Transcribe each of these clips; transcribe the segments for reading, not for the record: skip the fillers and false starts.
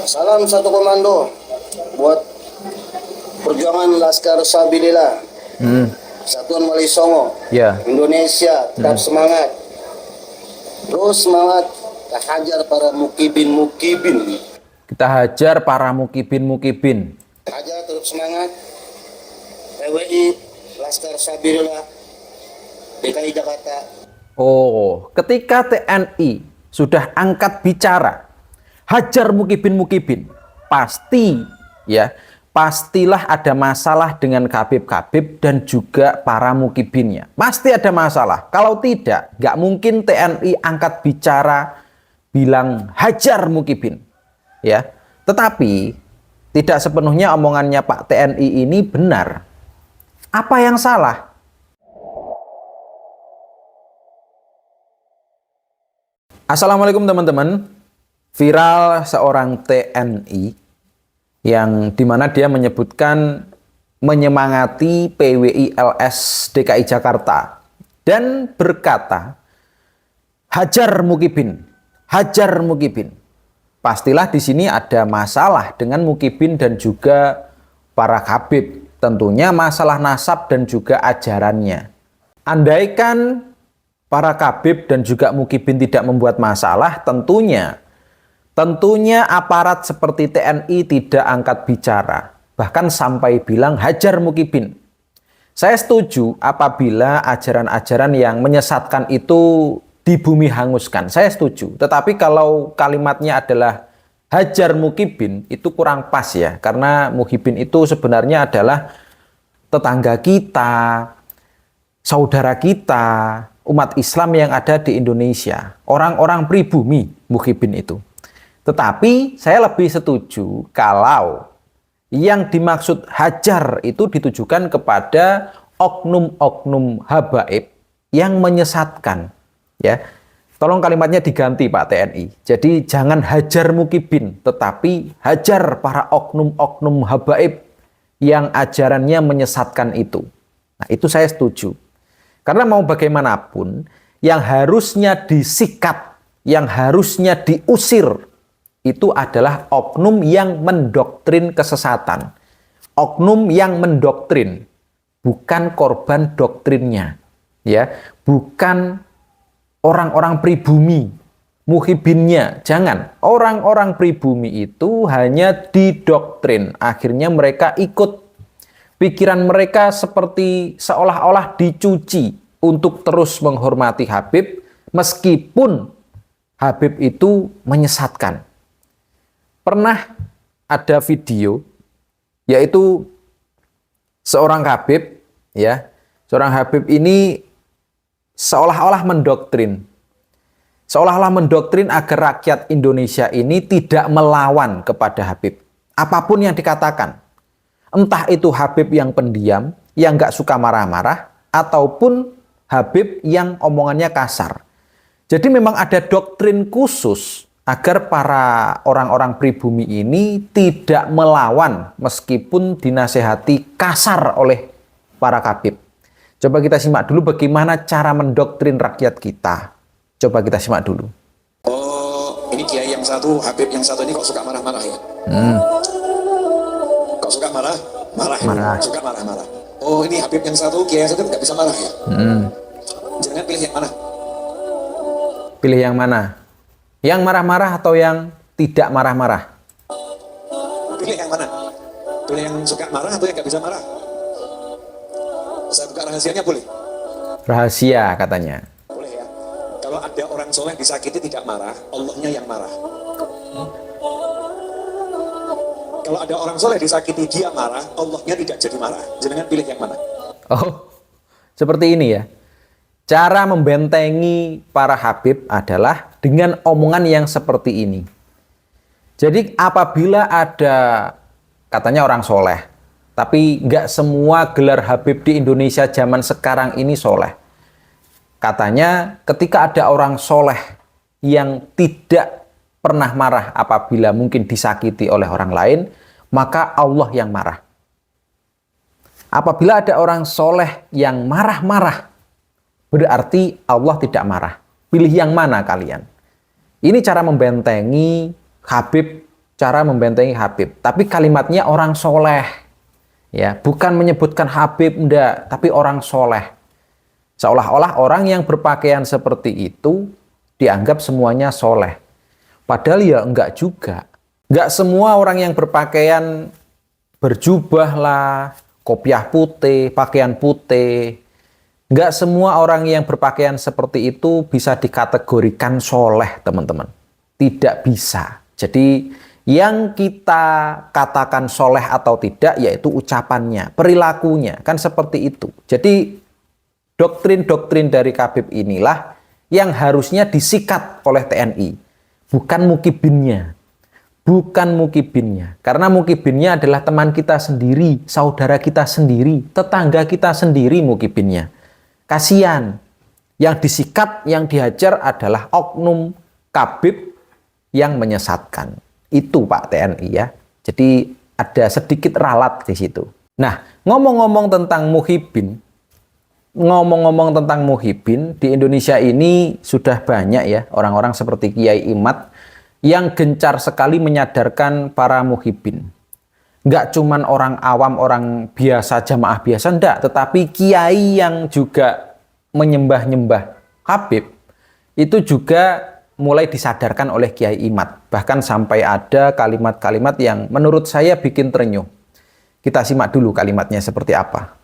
Salam satu komando buat perjuangan Laskar Sabilillah. Satuan Wali Songo. Ya. Indonesia tetap semangat. Terus semangat. Kita hajar para mukibin. Kita hajar para mukibin. Hajar terus semangat. PWI Laskar Sabilillah DKI Jakarta. Oh, ketika TNI sudah angkat bicara hajar mukibin, pastilah ada masalah dengan Khabib dan juga para mukibinnya. Pasti ada masalah. Kalau tidak, nggak mungkin TNI angkat bicara bilang hajar mukibin. Ya, tetapi tidak sepenuhnya omongannya Pak TNI ini benar. Apa yang salah? Assalamualaikum teman-teman. Viral seorang TNI yang dimana dia menyebutkan menyemangati PWI LS DKI Jakarta dan berkata hajar mukibin. Pastilah di sini ada masalah dengan mukibin dan juga para Khabib. Tentunya masalah nasab dan juga ajarannya. Andaikan para Khabib dan juga mukibin tidak membuat masalah, tentunya aparat seperti TNI tidak angkat bicara, bahkan sampai bilang hajar mukibin. Saya setuju apabila ajaran-ajaran yang menyesatkan itu di bumi hanguskan, saya setuju. Tetapi kalau kalimatnya adalah hajar mukibin, itu kurang pas ya, karena mukibin itu sebenarnya adalah tetangga kita, saudara kita, umat Islam yang ada di Indonesia, orang-orang pribumi mukibin itu. Tetapi saya lebih setuju kalau yang dimaksud hajar itu ditujukan kepada oknum-oknum habaib yang menyesatkan. Ya, tolong kalimatnya diganti Pak TNI. Jadi jangan hajar mukibin, tetapi hajar para oknum-oknum habaib yang ajarannya menyesatkan itu. Nah, itu saya setuju. Karena mau bagaimanapun, yang harusnya disikat, yang harusnya diusir, itu adalah oknum yang mendoktrin kesesatan. Oknum yang mendoktrin, bukan korban doktrinnya. Ya, bukan orang-orang pribumi, muhibinnya. Jangan. Orang-orang pribumi itu hanya didoktrin. Akhirnya mereka ikut. Pikiran mereka seperti seolah-olah dicuci untuk terus menghormati Habib, meskipun Habib itu menyesatkan. Pernah ada video, yaitu seorang Habib, ya, seorang Habib ini seolah-olah mendoktrin agar rakyat Indonesia ini tidak melawan kepada Habib. Apapun yang dikatakan, entah itu Habib yang pendiam, yang nggak suka marah-marah, ataupun Habib yang omongannya kasar. Jadi memang ada doktrin khusus agar para orang-orang pribumi ini tidak melawan meskipun dinasehati kasar oleh para Khabib. Coba kita simak dulu bagaimana cara mendoktrin rakyat kita. Coba kita simak dulu. Oh, ini kiai yang satu, Habib yang satu ini kok suka marah-marah ya? Kok suka marah? Marah. Suka marah-marah. Oh, ini Habib yang satu, kiai yang satu nggak bisa marah ya? Jangan pilih yang mana? Pilih yang mana? Yang marah-marah atau yang tidak marah-marah? Pilih yang mana? Pilih yang suka marah atau yang nggak bisa marah? Saya buka rahasianya boleh? Rahasia katanya. Boleh ya. Kalau ada orang soleh disakiti tidak marah, Allahnya yang marah. Kalau ada orang soleh disakiti dia marah, Allahnya tidak jadi marah. Jangan pilih yang mana? Oh, seperti ini ya. Cara membentengi para Habib adalah dengan omongan yang seperti ini. Jadi apabila ada katanya orang soleh, tapi nggak semua gelar Habib di Indonesia zaman sekarang ini soleh. Katanya ketika ada orang soleh yang tidak pernah marah apabila mungkin disakiti oleh orang lain, maka Allah yang marah. Apabila ada orang soleh yang marah-marah, berarti Allah tidak marah. Pilih yang mana kalian? Ini cara membentengi Habib cara membentengi Habib, tapi kalimatnya orang soleh. Ya, bukan menyebutkan Habib, enggak, tapi orang soleh. Seolah-olah orang yang berpakaian seperti itu dianggap semuanya soleh. Padahal ya enggak juga. Enggak semua orang yang berpakaian berjubah lah, kopiah putih, pakaian putih. Enggak semua orang yang berpakaian seperti itu bisa dikategorikan soleh, teman-teman. Tidak bisa. Jadi yang kita katakan soleh atau tidak yaitu ucapannya, perilakunya. Kan seperti itu. Jadi doktrin-doktrin dari Khabib inilah yang harusnya disikat oleh TNI. Bukan mukibinnya. Bukan mukibinnya. Karena mukibinnya adalah teman kita sendiri, saudara kita sendiri, tetangga kita sendiri mukibinnya. Kasihan. Yang disikat, yang dihajar adalah oknum Khabib yang menyesatkan. Itu Pak TNI ya. Jadi ada sedikit ralat di situ. Nah, ngomong-ngomong tentang muhibin, di Indonesia ini sudah banyak ya orang-orang seperti Kiai Imad yang gencar sekali menyadarkan para muhibin. Nggak cuman orang awam, orang biasa, jamaah biasa, enggak. Tetapi kiai yang juga menyembah-nyembah Habib, itu juga mulai disadarkan oleh Kiai Imad. Bahkan sampai ada kalimat-kalimat yang menurut saya bikin terenyuh. Kita simak dulu kalimatnya seperti apa.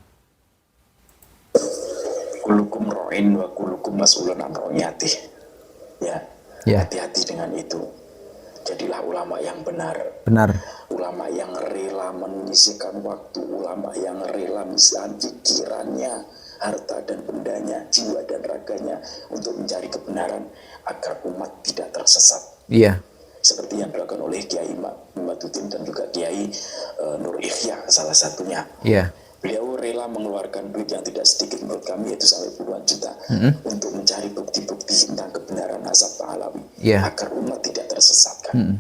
Kulukum ro'in wa kulukum mas'ulun an ro'yatih. Ya, hati-hati dengan itu. Jadilah ulama yang benar. Benar. Ulama yang rela menyisihkan waktu, ulama yang rela misalkan pikirannya, harta dan bendanya, jiwa dan raganya untuk mencari kebenaran agar umat tidak tersesat. Iya. Seperti yang dilakukan oleh Kiai Imaduddin dan juga Kiai Nur Ikhya salah satunya. Iya. Beliau rela mengeluarkan duit yang tidak sedikit menurut kami, yaitu sampai puluhan juta, untuk mencari bukti-bukti tentang kebenaran nasab Pahlawi, agar umat tidak tersesatkan.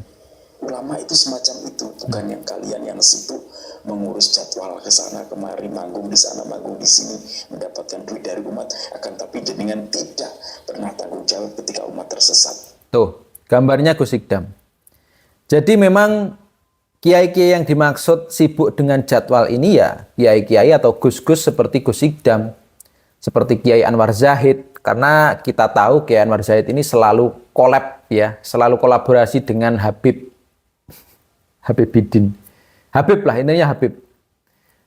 Ulama itu semacam itu, bukan yang kalian yang sibuk mengurus jadwal ke sana kemari, manggung di sana, manggung di sini, mendapatkan duit dari umat, akan tapi jenengan tidak pernah tanggung jawab ketika umat tersesat. Tuh, gambarnya Gus Ikdam. Jadi memang kiai-kiai yang dimaksud sibuk dengan jadwal ini ya kiai-kiai atau gus-gus seperti Gus Ikdam, seperti Kiai Anwar Zahid, karena kita tahu Kiai Anwar Zahid ini selalu collab ya, selalu kolaborasi dengan Habibidin. Habib lah, intinya Habib.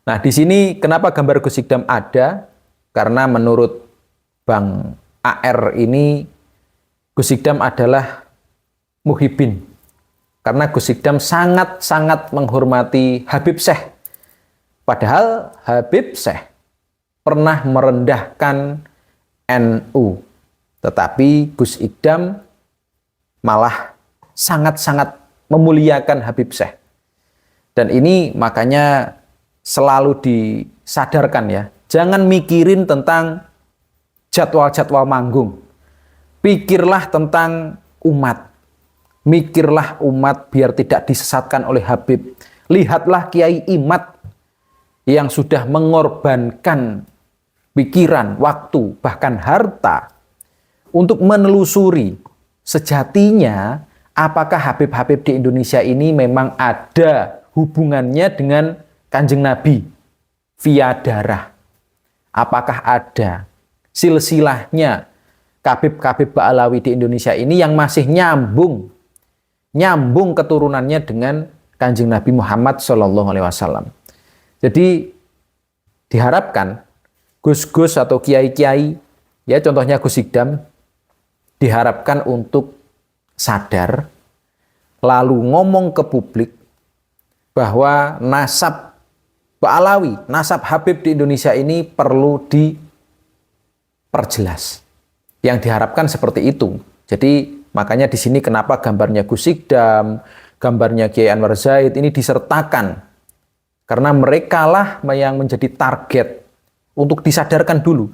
Nah, di sini kenapa gambar Gus Ikdam ada? Karena menurut Bang AR ini Gus Ikdam adalah muhibin. Karena Gus Ikdam sangat-sangat menghormati Habib Syekh. Padahal Habib Syekh pernah merendahkan NU. Tetapi Gus Ikdam malah sangat-sangat memuliakan Habib Syekh. Dan ini makanya selalu disadarkan ya. Jangan mikirin tentang jadwal-jadwal manggung. Pikirlah tentang umat. Mikirlah umat biar tidak disesatkan oleh Habib. Lihatlah Kiai Imad yang sudah mengorbankan pikiran, waktu, bahkan harta untuk menelusuri sejatinya apakah Habib-Habib di Indonesia ini memang ada hubungannya dengan Kanjeng Nabi via darah. Apakah ada silsilahnya Habib-Habib Ba'alawi di Indonesia ini yang masih nyambung keturunannya dengan Kanjeng Nabi Muhammad SAW. Jadi diharapkan gus-gus atau kiai-kiai, ya contohnya Gus Ikdam, diharapkan untuk sadar, lalu ngomong ke publik bahwa nasab Ba'alawi, nasab Habib di Indonesia ini perlu diperjelas. Yang diharapkan seperti itu. Jadi makanya di sini kenapa gambarnya Gus Ikdam, gambarnya Kiai Anwar Zahid ini disertakan. Karena mereka lah yang menjadi target untuk disadarkan dulu,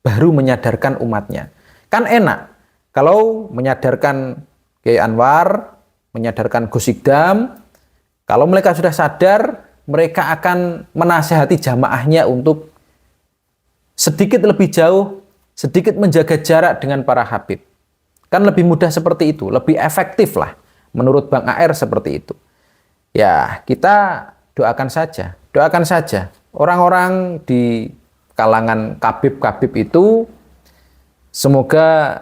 baru menyadarkan umatnya. Kan enak kalau menyadarkan Kiai Anwar, menyadarkan Gus Ikdam, kalau mereka sudah sadar, mereka akan menasihati jamaahnya untuk sedikit lebih jauh, sedikit menjaga jarak dengan para Habib. Kan lebih mudah seperti itu, lebih efektif lah menurut Bang AR seperti itu. Ya, kita doakan saja orang-orang di kalangan kabib-kabib itu semoga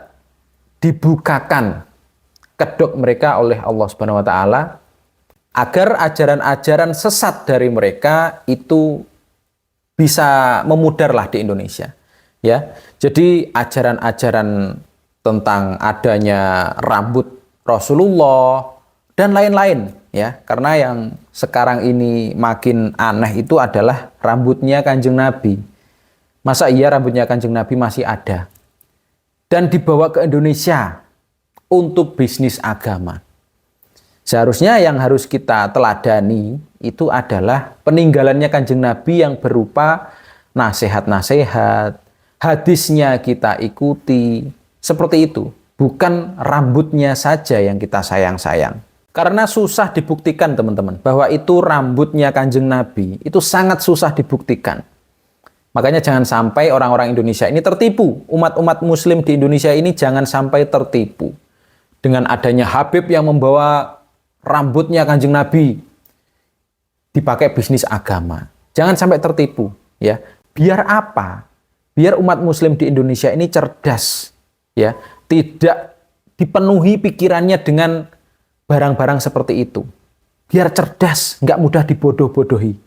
dibukakan kedok mereka oleh Allah Subhanahu wa taala agar ajaran-ajaran sesat dari mereka itu bisa memudarlah di Indonesia. Ya. Jadi ajaran-ajaran tentang adanya rambut Rasulullah dan lain-lain ya. Karena yang sekarang ini makin aneh itu adalah rambutnya Kanjeng Nabi. Masa iya rambutnya Kanjeng Nabi masih ada dan dibawa ke Indonesia untuk bisnis agama. Seharusnya yang harus kita teladani itu adalah peninggalannya Kanjeng Nabi yang berupa nasihat-nasihat, hadisnya kita ikuti, seperti itu. Bukan rambutnya saja yang kita sayang-sayang. Karena susah dibuktikan teman-teman, bahwa itu rambutnya Kanjeng Nabi, itu sangat susah dibuktikan. Makanya jangan sampai orang-orang Indonesia ini tertipu. Umat-umat muslim di Indonesia ini jangan sampai tertipu. Dengan adanya Habib yang membawa rambutnya Kanjeng Nabi dipakai bisnis agama. Jangan sampai tertipu. Ya. Biar apa? Biar umat muslim di Indonesia ini cerdas. Ya. Tidak dipenuhi pikirannya dengan barang-barang seperti itu. Biar cerdas, nggak mudah dibodoh-bodohi.